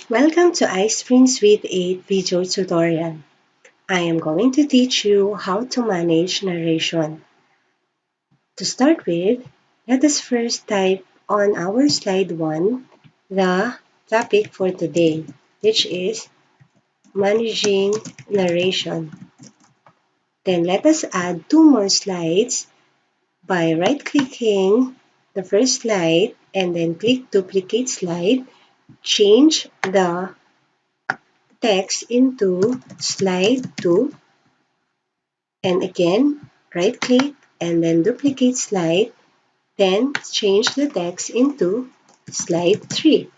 Welcome to iSpring's with 8 video tutorial. I am going to teach you how to manage narration. To start with, let us first type on our slide 1 the topic for today, which is managing narration. Then let us add 2 more slides by right-clicking the first slide and then click duplicate slide. Change the text into slide 2 and again right click and then duplicate slide, then change the text into slide 3.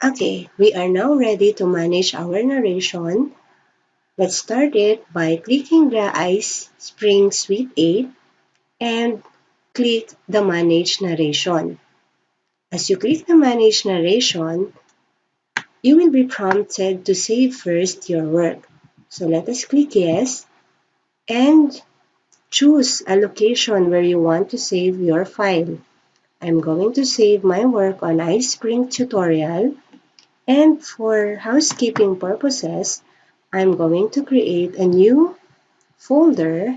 Okay, we are now ready to manage our narration. Let's start it by clicking the iSpring Suite 8 and click the Manage Narration. As you click the Manage Narration, you will be prompted to save first your work. So let us click Yes and choose a location where you want to save your file. I'm going to save my work on iSpring tutorial, and for housekeeping purposes, I'm going to create a new folder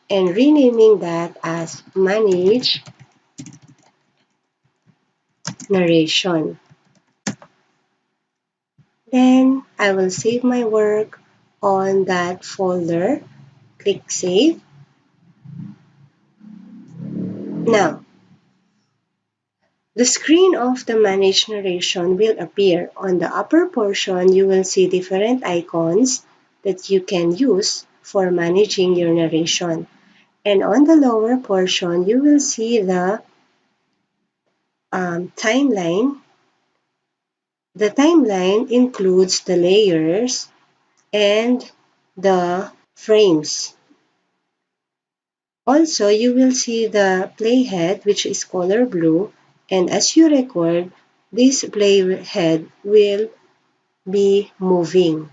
and renaming that as Manage Narration. Then I will save my work on that folder. Click Save. Now, the screen of the Manage Narration will appear. On the upper portion, you will see different icons that you can use for managing your narration. And on the lower portion, you will see the timeline. The timeline includes the layers and the frames. Also, you will see the playhead, which is color blue, and as you record, this playhead will be moving.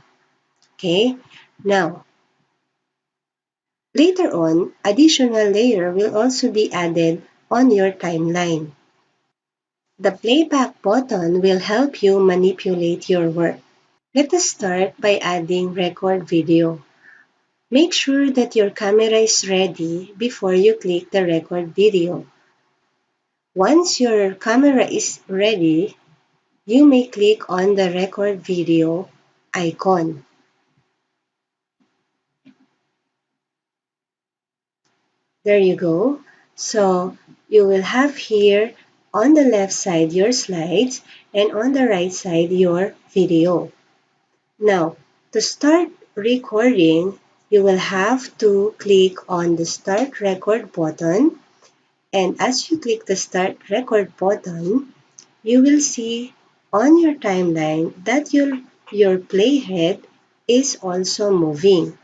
Okay, now later on, additional layer will also be added on your timeline. The playback button will help you manipulate your work. Let us start by adding record video. Make sure that your camera is ready before you click the record video. Once your camera is ready, you may click on the record video icon. There you go. So you will have here on the left side your slides and on the right side your video. Now, to start recording, you will have to click on the Start Record button. And as you click the Start Record button, you will see on your timeline that your playhead is also moving.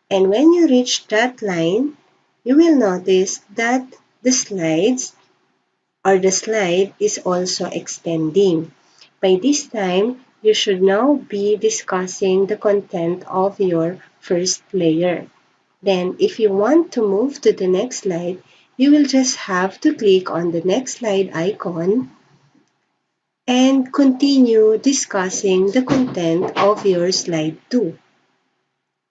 And when you reach that line, you will notice that the slide is also extending. By this time, you should now be discussing the content of your first layer. Then, if you want to move to the next slide, you will just have to click on the next slide icon and continue discussing the content of your slide 2.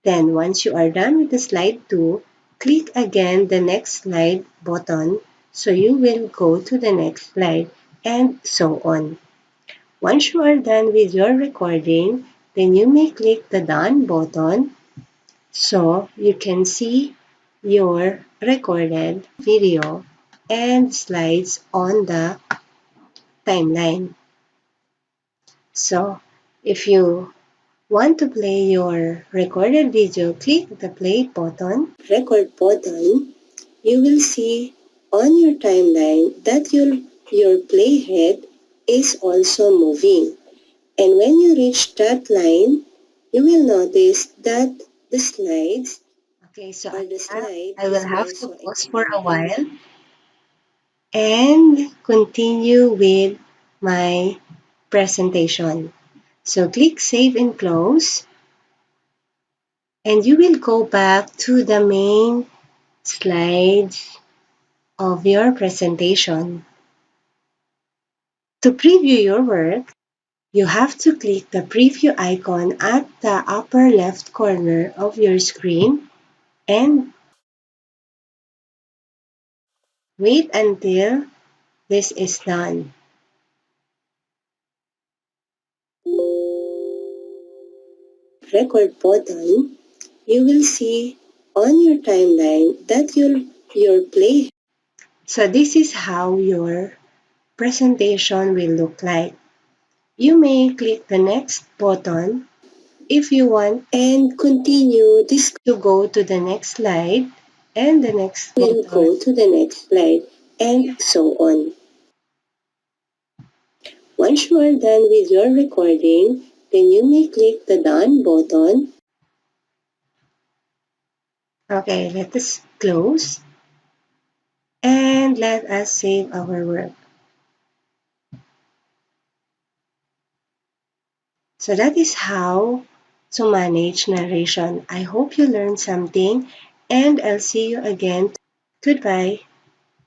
Then, once you are done with the slide 2, click again the next slide button so you will go to the next slide and so on. Once you are done with your recording, then you may click the Done button so you can see your recorded video and slides on the timeline. So, if you want to play your recorded video, click the play button, record button. You will see on your timeline that your playhead is also moving. And when you reach that line, you will notice that the slides I will have to pause for a while and continue with my presentation. So click Save and Close, and you will go back to the main slides of your presentation. To preview your work, You have to click the preview icon at the upper left corner of your screen and wait until this is done. Record button, you will see on your timeline that your play. So this is how your presentation will look like. You may click the next button if you want and continue this to go to the next slide and the next will go to the next slide and so on. Once you are done with your recording, then you may click the done button. Okay, let us close and let us save our work. So that is how to manage narration. I hope you learned something and I'll see you again. Goodbye.